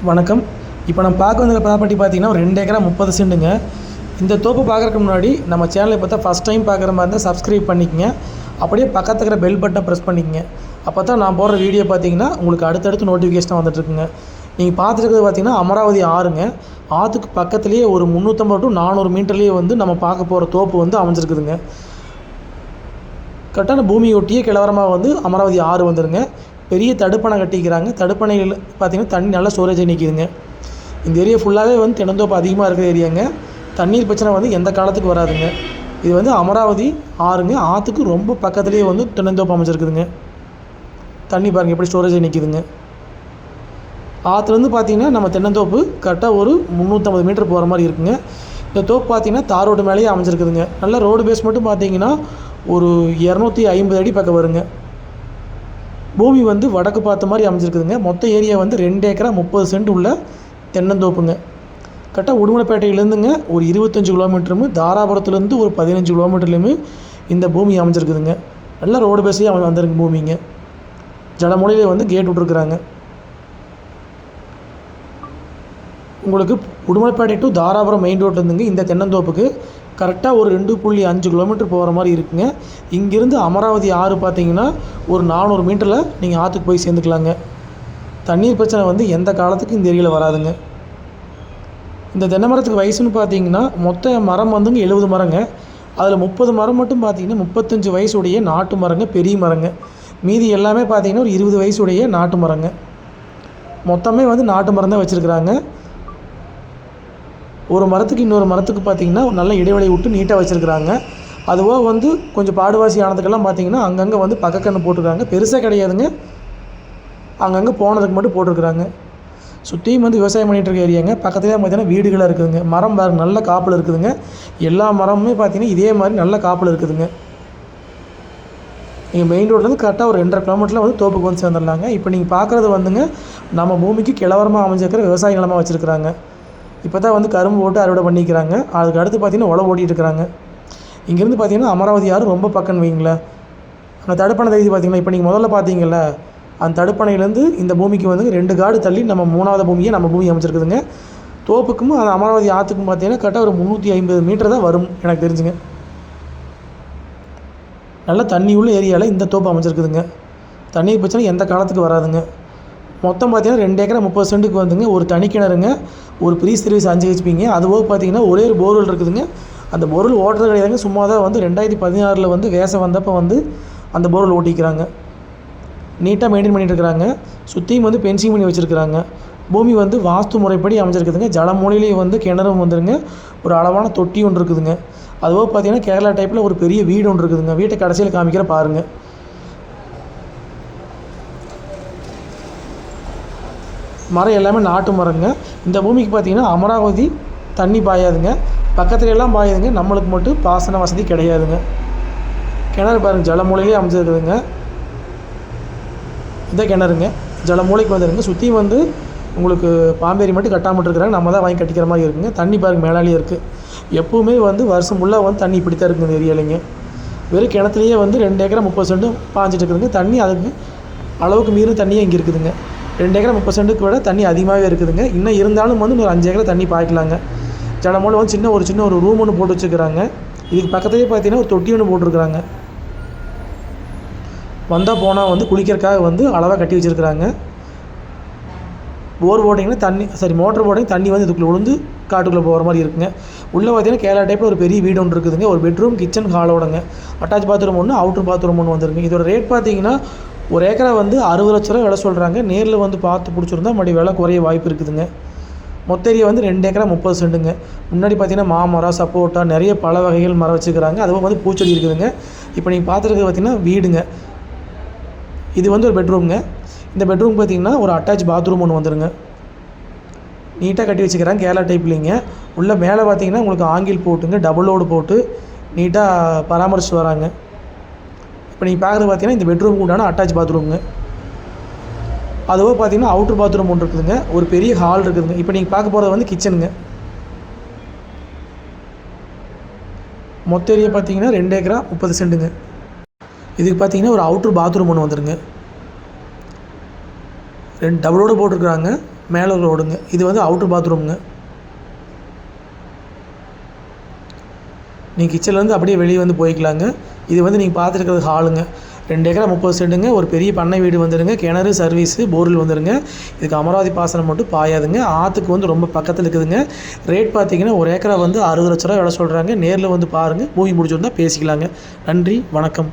வணக்கம். இப்போ நம்ம பார்க்க வந்த ப்ராப்பர்ட்டி பார்த்தீங்கன்னா ஒரு 2 ஏக்கரா 30 சென்ட்டுங்க. இந்த தோப்பு பார்க்குறதுக்கு முன்னாடி நம்ம சேனலை பார்த்தா ஃபஸ்ட் டைம் பார்க்குற மாதிரி இருந்தால் சப்ஸ்கிரைப் பண்ணிக்கங்க. அப்படியே பக்கத்தில் இருக்கிற பெல் பட்டனை ப்ரெஸ் பண்ணிக்கங்க. அப்போ தான் நான் போடுற வீடியோ பார்த்தீங்கன்னா உங்களுக்கு அடுத்தடுத்து நோட்டிஃபிகேஷன் வந்துட்டுருக்குங்க. நீங்கள் பார்த்துருக்கிறது பார்த்தீங்கன்னா அமராவதி ஆறுங்க. ஆற்றுக்கு பக்கத்துலேயே ஒரு 350 to 400 மீட்டர்லேயே வந்து நம்ம பார்க்க போகிற தோப்பு வந்து அமைஞ்சிருக்குதுங்க. கரெக்டான பூமியொட்டியே கிழவரமாக வந்து அமராவதி ஆறு வந்துடுங்க. பெரிய தடுப்பணை கட்டிக்கிறாங்க. தடுப்பணையில் பார்த்திங்கன்னா தண்ணி நல்லா ஸ்டோரேஜ் நிற்கிதுங்க. இந்த ஏரியா ஃபுல்லாகவே வந்து தென்னந்தோப்பு அதிகமாக இருக்கிற ஏரியாங்க. தண்ணீர் பிரச்சனை வந்து எந்த காலத்துக்கு வராதுங்க. இது வந்து அமராவதி ஆறுங்க. ஆற்றுக்கு ரொம்ப பக்கத்துலேயே வந்து தென்னந்தோப்பு அமைச்சிருக்குதுங்க. தண்ணி பாருங்கள் எப்படி ஸ்டோரேஜ் நிற்கிதுங்க. ஆற்றுலேருந்து பார்த்திங்கன்னா நம்ம தென்னந்தோப்பு கரெக்டாக ஒரு 350 மீட்டர் போகிற மாதிரி இருக்குங்க. இந்த தோப்பு பார்த்திங்கன்னா தார் ரோடு மேலேயே அமைஞ்சிருக்குதுங்க. நல்லா ரோடு பேஸ் மட்டும் பார்த்திங்கன்னா ஒரு 250 அடி பக்கம் வருங்க. பூமி வந்து வடக்கு பார்த்த மாதிரி அமைஞ்சிருக்குதுங்க. மொத்த ஏரியா வந்து 2 ஏக்கரா 30 சென்ட் உள்ள தென்னந்தோப்புங்க. கரெக்டாக உடுமலைப்பேட்டையிலேருந்துங்க ஒரு 25 கிலோமீட்டரும், தாராபுரத்துலேருந்து ஒரு 15 கிலோமீட்டர்லேயுமே இந்த பூமி அமைஞ்சிருக்குதுங்க. நல்லா ரோடு பேஸே வந்துருங்க பூமிங்க. ஜலமூலையிலே வந்து கேட் விட்ருக்குறாங்க. உங்களுக்கு உடுமலைப்பேட்டை டு தாராபுரம் மெயின் ரோட்லேருந்துங்க இந்த தென்னந்தோப்புக்கு கரெக்டாக ஒரு 2.5 கிலோமீட்டர் போகிற மாதிரி இருக்குங்க. இங்கேருந்து அமராவதி ஆறு பார்த்தீங்கன்னா ஒரு 400 மீட்டரில் நீங்கள் ஆற்றுக்கு போய் சேர்ந்துக்கலாங்க. தண்ணீர் பிரச்சனை வந்து எந்த காலத்துக்கு இந்த ஏரியாவில் வராதுங்க. இந்த தென்னை மரத்துக்கு வயசுன்னு பார்த்தீங்கன்னா மொத்த மரம் வந்துங்க 70 மரங்க. அதில் 30 மரம் மட்டும் பார்த்தீங்கன்னா 35 வயசுடைய நாட்டு மரங்க, பெரிய மரங்க. மீதி எல்லாமே பார்த்தீங்கன்னா ஒரு 20 வயசுடைய நாட்டு மரங்க. மொத்தமே வந்து நாட்டு மரம் தான் வச்சுருக்குறாங்க. ஒரு மரத்துக்கு இன்னொரு மரத்துக்கு பார்த்திங்கன்னா நல்ல இடைவெளி விட்டு நீட்டாக வச்சுருக்குறாங்க. அதுவாக வந்து கொஞ்சம் பாடுவாசி ஆனதுக்கெல்லாம் பார்த்திங்கன்னா அங்கங்கே வந்து பக்கக்கன்று போட்டிருக்காங்க. பெருசாக கிடையாதுங்க, அங்கங்கே போனதுக்கு மட்டும் போட்டிருக்குறாங்க. சுற்றியும் வந்து விவசாயம் பண்ணிகிட்டு இருக்க ஏரியாங்க. பக்கத்துலேயே பார்த்திங்கன்னா வீடுகளாக இருக்குதுங்க. மரம் பாருங்க நல்ல காப்பில் இருக்குதுங்க. எல்லா மரமுமே பார்த்திங்கன்னா இதே மாதிரி நல்ல காப்பில் இருக்குதுங்க. நீங்கள் மெயின் ரோட்லேருந்து கரெக்டாக ஒரு 2.5 கிலோமீட்டரில் வந்து தோப்புக்கு வந்து சேர்ந்துடலாங்க. இப்போ நீங்கள் பார்க்குறது வந்துங்க நம்ம பூமிக்கு கிழவரமாக அமைஞ்சிருக்கிற விவசாய நிலமாக வச்சுருக்குறாங்க. இப்போ தான் வந்து கரும்பு போட்டு அறுவடை பண்ணிக்கிறாங்க. அதுக்கு அடுத்து பார்த்திங்கன்னா உழவு ஓட்டிகிட்டு இருக்கிறாங்க. இங்கேருந்து பார்த்திங்கன்னா அமராவதி ஆறு ரொம்ப பக்கம்னு வைங்களேன். அந்த தடுப்பணை தகுதி பார்த்திங்கன்னா இப்போ நீங்கள் முதல்ல பார்த்தீங்கல்ல, அந்த தடுப்பணையிலேருந்து இந்த பூமிக்கு வந்து 2 காடு தள்ளி நம்ம 3வது பூமியை நம்ம பூமி அமைச்சிருக்குதுங்க. தோப்புக்கும் அந்த அமராவதி ஆற்றுக்கும் பார்த்திங்கன்னா கரெக்டாக ஒரு 350 மீட்டர் தான் வரும் எனக்கு தெரிஞ்சுங்க. நல்லா தண்ணி உள்ள ஏரியாவில் இந்த தோப்பு அமைச்சிருக்குதுங்க. தண்ணீர் பிரச்சனை எந்த காலத்துக்கு வராதுங்க. மொத்தம் பார்த்திங்கன்னா 2 ஏக்கரா 30 சென்ட்டுக்கு வந்துங்க ஒரு தனி கிணறுங்க, ஒரு ப்ரீ சர்வீஸ் 5 ஹெச்பிங்க. அதுபோக பார்த்திங்கன்னா ஒரே ஒரு போர்வெல் இருக்குதுங்க. அந்த போர்வெல் ஓட்டுறது கிடையாதுங்க. சும்மா தான் வந்து 2016 வந்து வேசம் வந்தப்போ வந்து அந்த போர்வெல் ஓட்டிக்கிறாங்க. நீட்டாக மெயின்டைன் பண்ணிகிட்டு இருக்கிறாங்க. சுற்றியும் வந்து பென்சிங் பண்ணி வச்சுருக்குறாங்க. பூமி வந்து வாஸ்து முறைப்படி அமைஞ்சிருக்குதுங்க. ஜலமூலையிலேயே வந்து கிணறும் வந்துருங்க. ஒரு அளவான தொட்டி ஒன்று இருக்குதுங்க. அதுபோக பார்த்திங்கன்னா கேரளா டைப்பில் ஒரு பெரிய வீடு ஒன்று இருக்குதுங்க. வீட்டை கடைசியில் காமிக்கிற பாருங்கள். மரம் எல்லாமே நாட்டு மரங்க. இந்த பூமிக்கு பார்த்திங்கன்னா அமராவதி தண்ணி பாயாதுங்க. பக்கத்துல எல்லாம் பாயாதுங்க. நம்மளுக்கு மட்டும் பாசன வசதி கிடையாதுங்க. கிணறு பாருங்கள் ஜலமூலையிலே அமைச்சிருக்குதுங்க. இந்த கிணறுங்க ஜலமூலைக்கு வந்துடுங்க. சுற்றியும் வந்து உங்களுக்கு பாம்பேரி மட்டும் கட்டாமல் இருக்கிறாங்க. நம்ம தான் வாங்கி கட்டிக்கிற மாதிரி இருக்குங்க. தண்ணி பாருங்கள் மேலாலேயே இருக்குது. எப்போவுமே வந்து வருஷம் ஃபுல்லாக வந்து தண்ணி இப்படி தான் இருக்குங்க இந்த ஏரியாலைங்க. வெறும் கிணத்துலேயே வந்து 2 ஏக்கரா 30 சென்ட்டும் பாஞ்சிட்டு இருக்குதுங்க. தண்ணி அதுக்கு அளவுக்கு மீறி தண்ணியே இங்கே இருக்குதுங்க. 2 ஏக்கரா 30 சென்ட்டுக்கு விட தண்ணி அதிகமாகவே இருக்குதுங்க. இன்னும் இருந்தாலும் வந்து ஒரு 5 ஏக்கரா தண்ணி பாய்க்கலாங்க. ஜலமூலை வந்து சின்ன ஒரு ரூம் ஒன்று போட்டு வச்சுக்கிறாங்க. இதுக்கு பக்கத்துலேயே பார்த்தீங்கன்னா ஒரு தொட்டி ஒன்று போட்டிருக்குறாங்க. வந்தால் போனால் வந்து குளிக்கிறதுக்காக வந்து அளவாக கட்டி வச்சுருக்குறாங்க. போர் போட்டிங்கன்னா மோட்டர் போட்டிங்கன்னா தண்ணி வந்து இதுக்குள்ளே விழுந்து காட்டுக்குள்ளே போகிற மாதிரி இருக்குங்க. உள்ளே பார்த்தீங்கன்னா கேரளா டைப்பில் ஒரு பெரிய வீடு ஒன்று இருக்குதுங்க. ஒரு பெட்ரூம், கிச்சன், ஹாலோடங்க. அட்டாச் பாத்ரூம் ஒன்று, அவுட்டர் பாத்ரூம் ஒன்று வந்துருங்க. இதோட ரேட் பார்த்தீங்கன்னா ஒரு ஏக்கரா வந்து 60 லட்ச ரூபா விலை சொல்கிறாங்க. நேரில் வந்து பார்த்து பிடிச்சிருந்தா மறுபடியும் விலை குறைய வாய்ப்பு இருக்குதுங்க. மொத்த ஏரியா வந்து 2 ஏக்கரா 30 சென்ட்டுங்க. முன்னாடி பார்த்தீங்கன்னா மாமரம், சப்போட்டா, நிறைய பல வகைகள் மரம் வச்சுக்கிறாங்க. அதுவும் வந்து பூச்செடி இருக்குதுங்க. இப்போ நீங்கள் பார்த்துருக்கிறது பார்த்திங்கன்னா வீடுங்க. இது வந்து ஒரு பெட்ரூம்ங்க. இந்த பெட்ரூம் பார்த்திங்கன்னா ஒரு அட்டாச் பாத்ரூம் ஒன்று வந்துருங்க. நீட்டாக கட்டி வச்சுக்கிறாங்க கேரளா டைப்லிங்க. உள்ளே மேலே பார்த்திங்கன்னா உங்களுக்கு ஆங்கில் போட்டுங்க, டபுள் லோடு போட்டு நீட்டாக பராமரிச்சு வராங்க. இப்போ நீங்கள் பார்க்குறது பார்த்தீங்கன்னா இந்த பெட்ரூமுக்கு உண்டான அட்டாச் பாத்ரூமுங்க. அதுவோ பார்த்தீங்கன்னா அவுட்டர் பாத்ரூம் ஒன்று இருக்குதுங்க. ஒரு பெரிய ஹால் இருக்குதுங்க. இப்போ நீங்கள் பார்க்க போகிறது வந்து கிச்சனுங்க. மொத்த ஏரியா பார்த்தீங்கன்னா 2 ஏக்கரா 30 சென்ட்டுங்க. இதுக்கு பார்த்தீங்கன்னா ஒரு அவுட்டர் பாத்ரூம் ஒன்று வந்துருங்க. 2 டபுளோடு போட்டிருக்குறாங்க. மேலே ரோடுங்க. இது வந்து அவுட்ரு பாத்ரூமுங்க. நீங்கள் கிச்சன்லேருந்து அப்படியே வெளியே வந்து போய்க்கலாங்க. இது வந்து நீங்கள் பார்த்துருக்கிறது ஹாலுங்க. 2 ஏக்கரா 30 சென்ட்டுங்க. ஒரு பெரிய பண்ணை வீடு வந்துடுங்க. கிணறு, சர்வீஸு, போர்வெல் வந்துடுங்க. இதுக்கு அமராவதி பாசனம் மட்டும் பாயாதுங்க. ஆற்றுக்கு வந்து ரொம்ப பக்கத்தில் இருக்குதுங்க. ரேட் பார்த்தீங்கன்னா 1 ஏக்கரா வந்து 60 லட்ச ரூபா விலை சொல்கிறாங்க. நேரில் வந்து பாருங்கள். மூவி முடிச்சிருந்தால் பேசிக்கலாங்க. நன்றி, வணக்கம்.